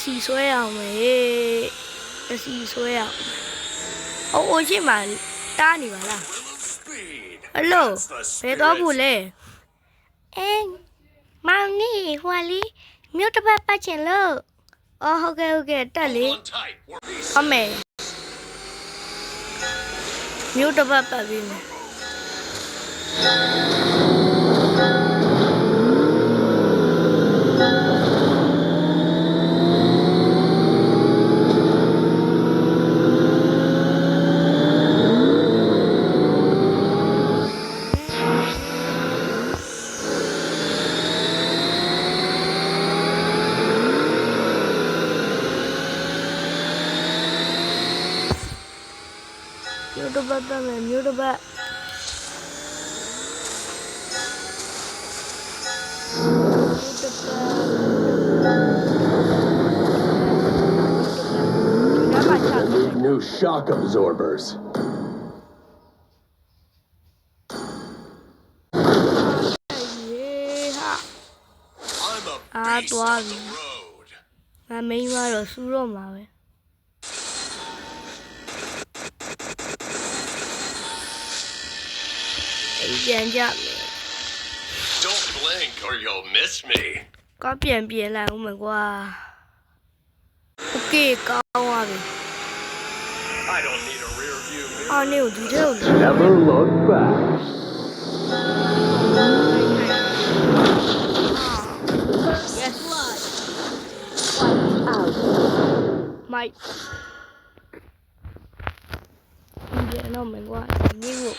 စီဆွဲအောင်မေတစီဆွဲအောင်အိုးရှိမှတားနေပါလားဟယ်လိုဘယ်တော့ဘူးလဲမောင်နီဟွာလီမြို့တစ်ပတ်ပတ်ချင်လို့အော်ဟုတ်ကဲ့တက်လေအမေမြို့တစ်ပတ်ပတ်ပြီးမယ်မြို့တစ်ပတ်ပတ်မယ်မြို့တစ်ပတ်New shock absorbers. သွားပြီငါမိန်းမတော့စူးတော့မှာပဲပြန်ကြမယ် Don't blink or you'll miss me. ကပြန်လိုက်ဦးမယ်ကွာ Okay ကောင်းသွားပြီ I don't need a rear view mirror. အော်နေကိုဒီထဲကို Never look back. Yes Mike ဒီတော့မယ်ကွာဒီကို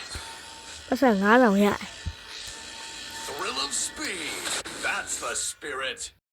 ပတ်စံ9000ရတယ် Thrill of speed. That's the spirit.